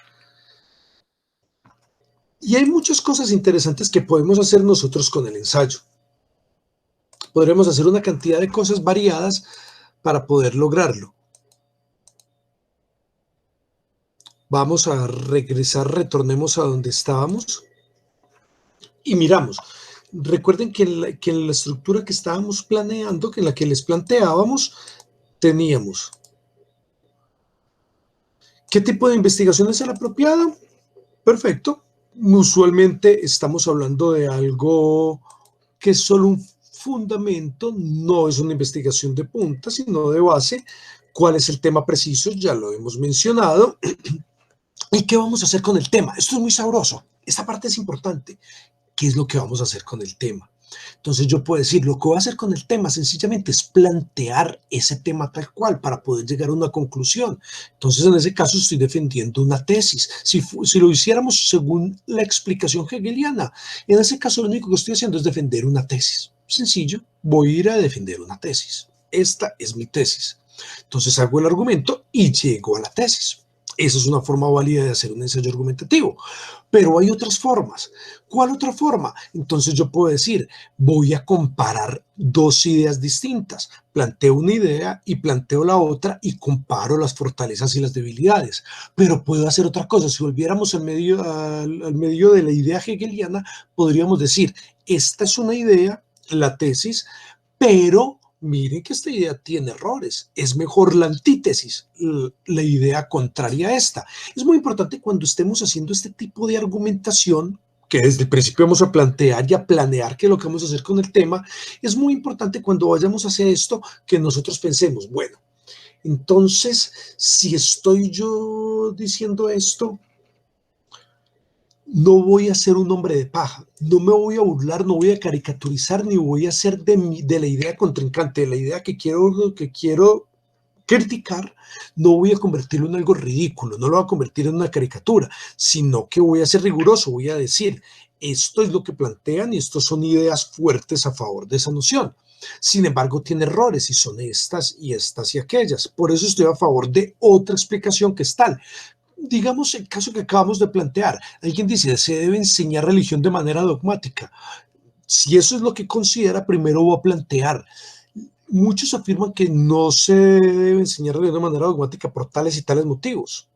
Y hay muchas cosas interesantes que podemos hacer nosotros con el ensayo. Podremos hacer una cantidad de cosas variadas para poder lograrlo. Vamos a regresar, retornemos a donde estábamos y miramos. Recuerden que en la estructura que estábamos planeando, que en la que les planteábamos, teníamos ¿qué tipo de investigación es el apropiado? Perfecto. Usualmente estamos hablando de algo que es solo un fundamento, no es una investigación de punta, sino de base. ¿Cuál es el tema preciso? Ya lo hemos mencionado. ¿Y qué vamos a hacer con el tema? Esto es muy sabroso. Esta parte es importante. ¿Qué es lo que vamos a hacer con el tema? Entonces yo puedo decir, lo que voy a hacer con el tema sencillamente es plantear ese tema tal cual para poder llegar a una conclusión. Entonces en ese caso estoy defendiendo una tesis. Si lo hiciéramos según la explicación hegeliana, en ese caso lo único que estoy haciendo es defender una tesis. Sencillo, voy a ir a defender una tesis. Esta es mi tesis. Entonces hago el argumento y llego a la tesis. Esa es una forma válida de hacer un ensayo argumentativo. Pero hay otras formas. ¿Cuál otra forma? Entonces yo puedo decir, voy a comparar dos ideas distintas. Planteo una idea y planteo la otra y comparo las fortalezas y las debilidades. Pero puedo hacer otra cosa. Si volviéramos al medio de la idea hegeliana, podríamos decir, esta es una idea, la tesis, pero miren que esta idea tiene errores. Es mejor la antítesis, la idea contraria a esta. Es muy importante cuando estemos haciendo este tipo de argumentación, que desde el principio vamos a plantear y a planear qué es lo que vamos a hacer con el tema. Es muy importante cuando vayamos a hacer esto que nosotros pensemos, bueno, entonces, si estoy yo diciendo esto, no voy a ser un hombre de paja, no me voy a burlar, no voy a caricaturizar, ni voy a hacer de la idea contrincante, de la idea que quiero criticar, no voy a convertirlo en algo ridículo, no lo voy a convertir en una caricatura, sino que voy a ser riguroso, voy a decir, esto es lo que plantean y estos son ideas fuertes a favor de esa noción. Sin embargo, tiene errores y son estas y aquellas. Por eso estoy a favor de otra explicación que es tal. Digamos el caso que acabamos de plantear. Alguien dice, se debe enseñar religión de manera dogmática. Si eso es lo que considera, primero voy a plantear. Muchos afirman que no se debe enseñar religión de manera dogmática por tales y tales motivos,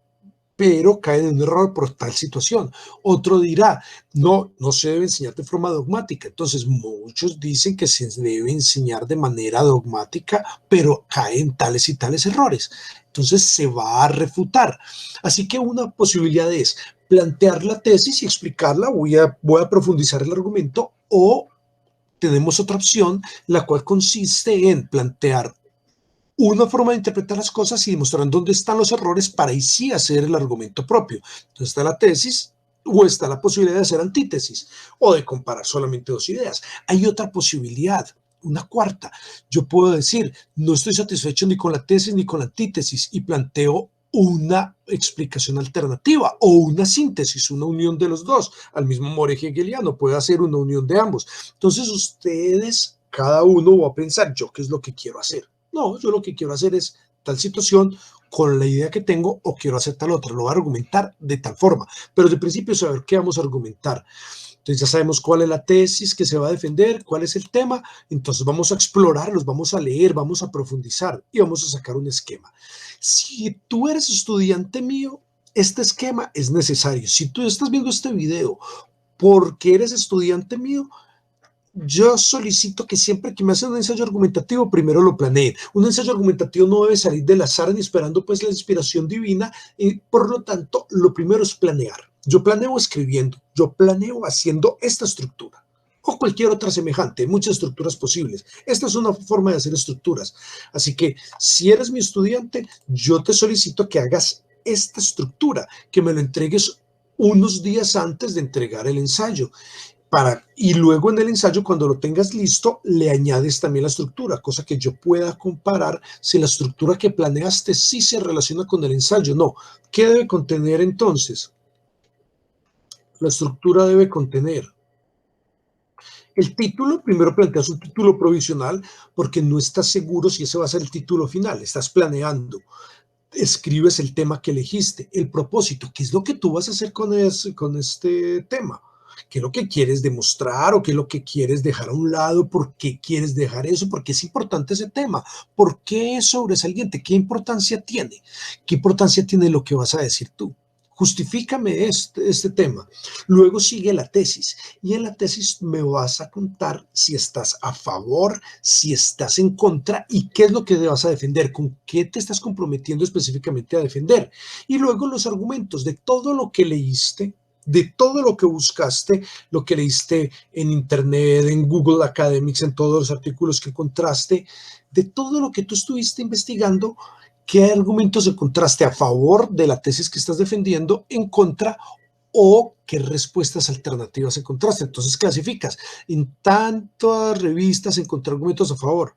pero caen en un error por tal situación. Otro dirá, no se debe enseñar de forma dogmática. Entonces, muchos dicen que se debe enseñar de manera dogmática, pero caen tales y tales errores. Entonces, se va a refutar. Así que una posibilidad es plantear la tesis y explicarla, voy a profundizar el argumento, o tenemos otra opción, la cual consiste en plantear una forma de interpretar las cosas y demostrar dónde están los errores para ahí sí hacer el argumento propio. Entonces está la tesis O está la posibilidad de hacer antítesis o de comparar solamente dos ideas. Hay otra posibilidad, una cuarta. Yo puedo decir, no estoy satisfecho ni con la tesis ni con la antítesis y planteo una explicación alternativa o una síntesis, una unión de los dos. Al mismo More hegeliano puede hacer una unión de ambos. Entonces ustedes, cada uno va a pensar, ¿yo qué es lo que quiero hacer? No, yo lo que quiero hacer es tal situación con la idea que tengo o quiero hacer tal otra. Lo voy a argumentar de tal forma, pero de principio saber qué vamos a argumentar. Entonces ya sabemos cuál es la tesis que se va a defender, cuál es el tema, entonces vamos a explorarlos, vamos a leer, vamos a profundizar y vamos a sacar un esquema. Si tú eres estudiante mío, este esquema es necesario. Si tú estás viendo este video porque eres estudiante mío, yo solicito que siempre que me hacen un ensayo argumentativo, primero lo planeen. Un ensayo argumentativo no debe salir del azar ni esperando pues la inspiración divina y por lo tanto lo primero es planear. Yo planeo escribiendo, yo planeo haciendo esta estructura o cualquier otra semejante, muchas estructuras posibles. Esta es una forma de hacer estructuras. Así que si eres mi estudiante, yo te solicito que hagas esta estructura, que me lo entregues unos días antes de entregar el ensayo. Y luego en el ensayo, cuando lo tengas listo, le añades también la estructura, cosa que yo pueda comparar si la estructura que planeaste sí se relaciona con el ensayo. No. ¿Qué debe contener entonces? La estructura debe contener el título. Primero planteas un título provisional porque no estás seguro si ese va a ser el título final. Estás planeando. Escribes el tema que elegiste, el propósito, qué es lo que tú vas a hacer con este tema. ¿Qué es lo que quieres demostrar o qué es lo que quieres dejar a un lado? ¿Por qué quieres dejar eso? ¿Por qué es importante ese tema? ¿Por qué es sobresaliente? ¿Qué importancia tiene? ¿Qué importancia tiene lo que vas a decir tú? Justifícame este tema. Luego sigue la tesis y en la tesis me vas a contar si estás a favor, si estás en contra y qué es lo que vas a defender, con qué te estás comprometiendo específicamente a defender. Y luego los argumentos de todo lo que leíste, de todo lo que buscaste, lo que leíste en internet, en Google Academics, en todos los artículos que encontraste, de todo lo que tú estuviste investigando, qué argumentos encontraste a favor de la tesis que estás defendiendo, en contra, o qué respuestas alternativas encontraste. Entonces clasificas. En tantas revistas encontré argumentos a favor,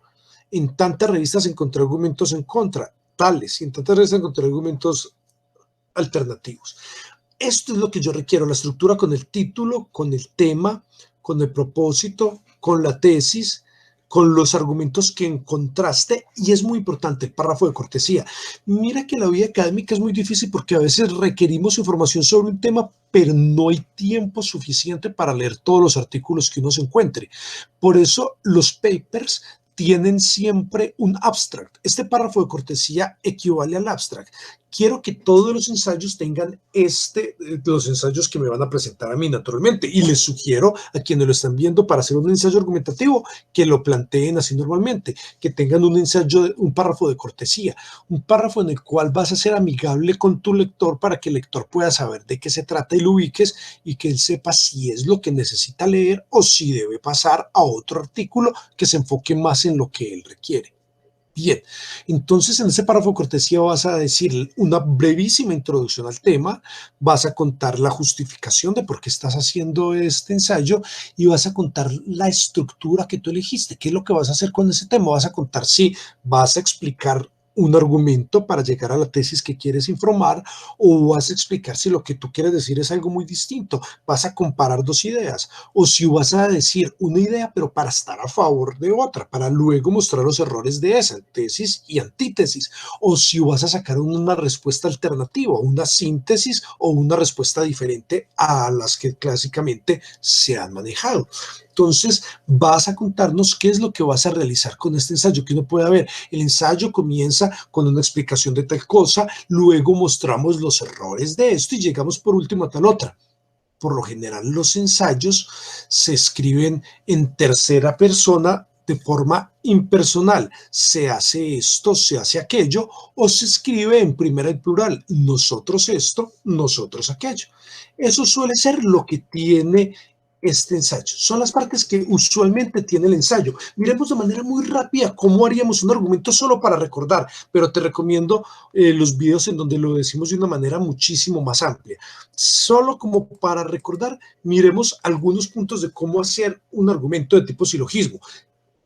en tantas revistas encontré argumentos en contra, tales, y en tantas revistas encontré argumentos alternativos. Esto es lo que yo requiero, la estructura con el título, con el tema, con el propósito, con la tesis, con los argumentos que encontraste, y es muy importante el párrafo de cortesía. Mira que la vida académica es muy difícil porque a veces requerimos información sobre un tema, pero no hay tiempo suficiente para leer todos los artículos que uno se encuentre. Por eso los papers tienen siempre un abstract. Este párrafo de cortesía equivale al abstract. Quiero que todos los ensayos tengan los ensayos que me van a presentar a mí naturalmente, y les sugiero a quienes lo están viendo para hacer un ensayo argumentativo que lo planteen así normalmente, que tengan un ensayo, un párrafo de cortesía, un párrafo en el cual vas a ser amigable con tu lector para que el lector pueda saber de qué se trata y lo ubiques y que él sepa si es lo que necesita leer o si debe pasar a otro artículo que se enfoque más en lo que él requiere. Bien, entonces en ese párrafo de cortesía vas a decir una brevísima introducción al tema, vas a contar la justificación de por qué estás haciendo este ensayo y vas a contar la estructura que tú elegiste, qué es lo que vas a hacer con ese tema. Vas a contar si vas a explicar un argumento para llegar a la tesis que quieres informar, o vas a explicar si lo que tú quieres decir es algo muy distinto, vas a comparar dos ideas, o si vas a decir una idea pero para estar a favor de otra, para luego mostrar los errores de esa, tesis y antítesis, o si vas a sacar una respuesta alternativa, una síntesis o una respuesta diferente a las que clásicamente se han manejado. Entonces vas a contarnos qué es lo que vas a realizar con este ensayo, que uno puede ver. El ensayo comienza con una explicación de tal cosa, luego mostramos los errores de esto y llegamos por último a tal otra. Por lo general los ensayos se escriben en tercera persona de forma impersonal. Se hace esto, se hace aquello, o se escribe en primera y plural. Nosotros esto, nosotros aquello. Eso suele ser lo que tiene este ensayo. Son las partes que usualmente tiene el ensayo. Miremos de manera muy rápida cómo haríamos un argumento solo para recordar, pero te recomiendo los videos en donde lo decimos de una manera muchísimo más amplia. Solo como para recordar, miremos algunos puntos de cómo hacer un argumento de tipo silogismo.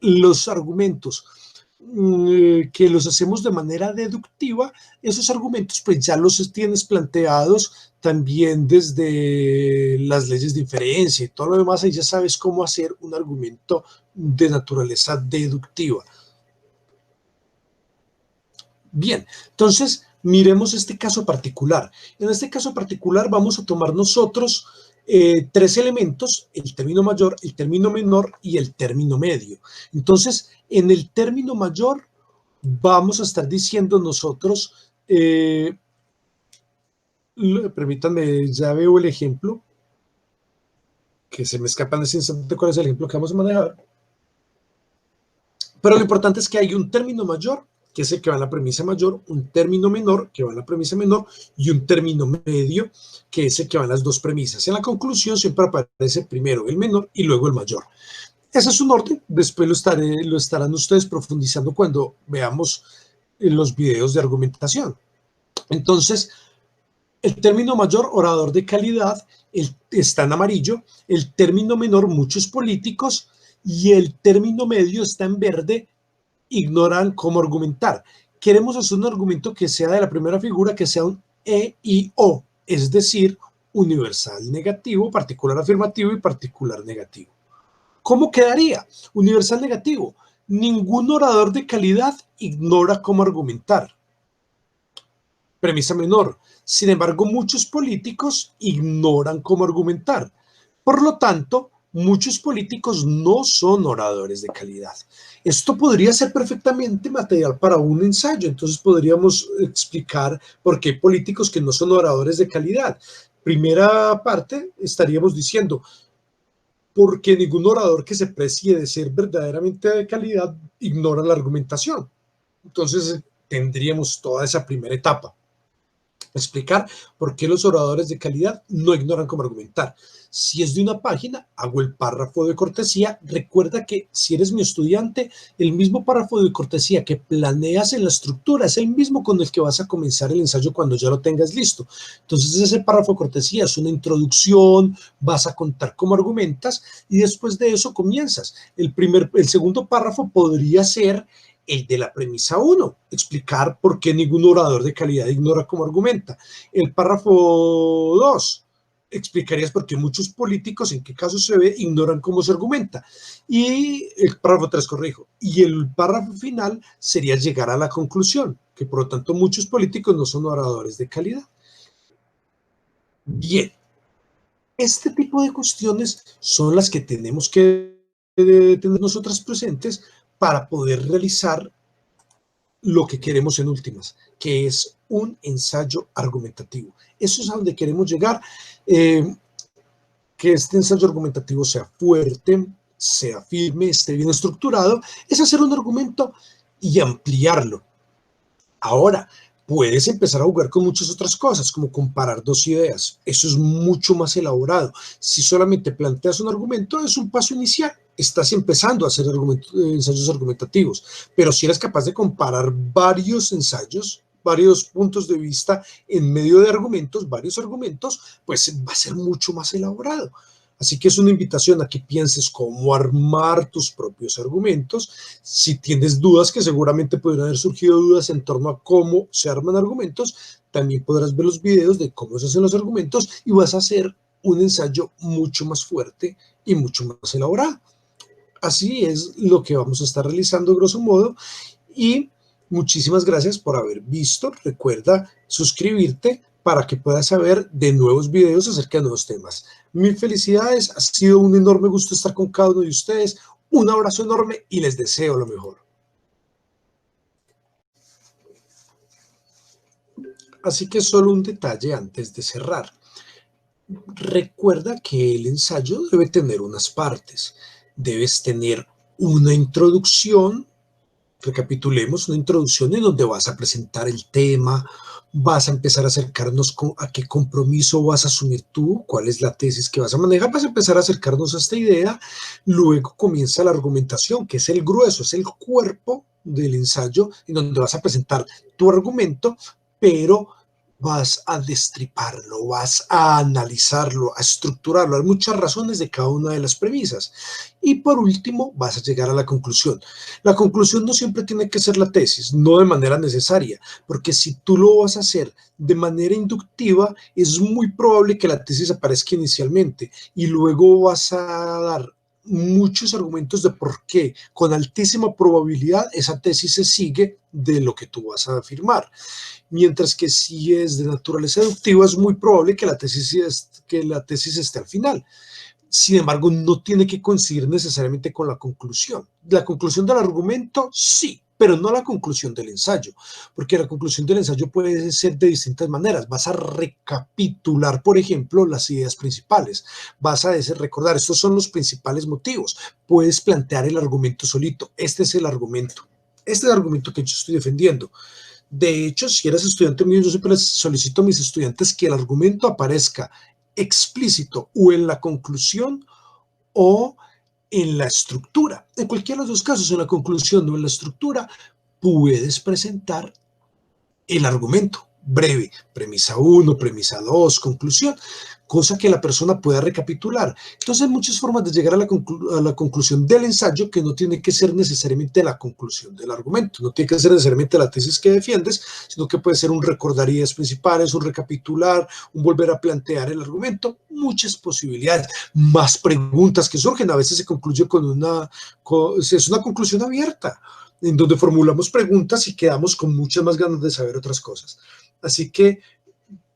Los argumentos que los hacemos de manera deductiva, esos argumentos pues ya los tienes planteados también desde las leyes de inferencia y todo lo demás, y ya sabes cómo hacer un argumento de naturaleza deductiva. Bien, entonces miremos este caso particular. En este caso particular vamos a tomar nosotros tres elementos: el término mayor, el término menor y el término medio. Entonces, en el término mayor vamos a estar diciendo nosotros, permítanme, ya veo el ejemplo, que se me escapa en ese instante cuál es el ejemplo que vamos a manejar. Pero lo importante es que hay un término mayor, que es el que va en la premisa mayor, un término menor, que va en la premisa menor, y un término medio, que es el que va en las dos premisas. En la conclusión siempre aparece primero el menor y luego el mayor. Ese es un orden, después lo estarán ustedes profundizando cuando veamos los videos de argumentación. Entonces, el término mayor, orador de calidad, está en amarillo, el término menor, muchos políticos, y el término medio está en verde, ignoran cómo argumentar. Queremos hacer un argumento que sea de la primera figura, que sea un E y O, es decir, universal negativo, particular afirmativo y particular negativo. ¿Cómo quedaría? Universal negativo. Ningún orador de calidad ignora cómo argumentar. Premisa menor. Sin embargo, muchos políticos ignoran cómo argumentar. Por lo tanto, muchos políticos no son oradores de calidad. Esto podría ser perfectamente material para un ensayo. Entonces podríamos explicar por qué hay políticos que no son oradores de calidad. Primera parte, estaríamos diciendo, porque ningún orador que se precie de ser verdaderamente de calidad ignora la argumentación. Entonces tendríamos toda esa primera etapa. Explicar por qué los oradores de calidad no ignoran cómo argumentar. Si es de una página, hago el párrafo de cortesía. Recuerda que si eres mi estudiante, el mismo párrafo de cortesía que planeas en la estructura es el mismo con el que vas a comenzar el ensayo cuando ya lo tengas listo. Entonces ese párrafo de cortesía es una introducción, vas a contar cómo argumentas y después de eso comienzas. El segundo párrafo podría ser el de la premisa 1, explicar por qué ningún orador de calidad ignora cómo argumenta. El párrafo 2, explicarías por qué muchos políticos, en qué caso se ve, ignoran cómo se argumenta. Y el párrafo 3, corrijo. Y el párrafo final sería llegar a la conclusión, que por lo tanto muchos políticos no son oradores de calidad. Bien, este tipo de cuestiones son las que tenemos que tener nosotras presentes para poder realizar lo que queremos en últimas, que es un ensayo argumentativo. Eso es a donde queremos llegar, que este ensayo argumentativo sea fuerte, sea firme, esté bien estructurado, es hacer un argumento y ampliarlo. Ahora, puedes empezar a jugar con muchas otras cosas, como comparar dos ideas. Eso es mucho más elaborado. Si solamente planteas un argumento, es un paso inicial. Estás empezando a hacer ensayos argumentativos. Pero si eres capaz de comparar varios ensayos, varios puntos de vista en medio de argumentos, varios argumentos, pues va a ser mucho más elaborado. Así que es una invitación a que pienses cómo armar tus propios argumentos. Si tienes dudas, que seguramente pueden haber surgido dudas en torno a cómo se arman argumentos, también podrás ver los videos de cómo se hacen los argumentos y vas a hacer un ensayo mucho más fuerte y mucho más elaborado. Así es lo que vamos a estar realizando grosso modo y muchísimas gracias por haber visto. Recuerda suscribirte para que puedas saber de nuevos videos acerca de nuevos temas. Mil felicidades, ha sido un enorme gusto estar con cada uno de ustedes. Un abrazo enorme y les deseo lo mejor. Así que solo un detalle antes de cerrar. Recuerda que el ensayo debe tener unas partes. Debes tener una introducción, Recapitulemos una introducción en donde vas a presentar el tema, vas a empezar a acercarnos a qué compromiso vas a asumir tú, cuál es la tesis que vas a manejar, vas a empezar a acercarnos a esta idea, luego comienza la argumentación, que es el grueso, es el cuerpo del ensayo, en donde vas a presentar tu argumento, pero vas a destriparlo, vas a analizarlo, a estructurarlo. Hay muchas razones de cada una de las premisas. Y por último, vas a llegar a la conclusión. La conclusión no siempre tiene que ser la tesis, no de manera necesaria, porque si tú lo vas a hacer de manera inductiva, es muy probable que la tesis aparezca inicialmente y luego vas a dar muchos argumentos de por qué con altísima probabilidad esa tesis se sigue de lo que tú vas a afirmar. Mientras que si es de naturaleza deductiva es muy probable que la tesis esté al final. Sin embargo, no tiene que coincidir necesariamente con la conclusión. La conclusión del argumento, sí, pero no la conclusión del ensayo, porque la conclusión del ensayo puede ser de distintas maneras. Vas a recapitular, por ejemplo, las ideas principales. Vas a recordar, estos son los principales motivos. Puedes plantear el argumento solito. Este es el argumento. Este es el argumento que yo estoy defendiendo. De hecho, si eres estudiante mío, yo siempre les solicito a mis estudiantes que el argumento aparezca explícito o en la conclusión o en la estructura. En cualquiera de los dos casos, en la conclusión o en la estructura, puedes presentar el argumento breve, premisa 1, premisa 2, conclusión, cosa que la persona pueda recapitular. Entonces hay muchas formas de llegar a la conclusión del ensayo que no tiene que ser necesariamente la conclusión del argumento, no tiene que ser necesariamente la tesis que defiendes, sino que puede ser un recordar ideas principales, un recapitular, un volver a plantear el argumento, muchas posibilidades, más preguntas que surgen, a veces se concluye es una conclusión abierta, en donde formulamos preguntas y quedamos con muchas más ganas de saber otras cosas. Así que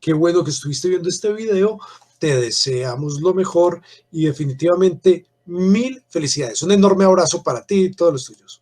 qué bueno que estuviste viendo este video, te deseamos lo mejor y definitivamente mil felicidades. Un enorme abrazo para ti y todos los tuyos.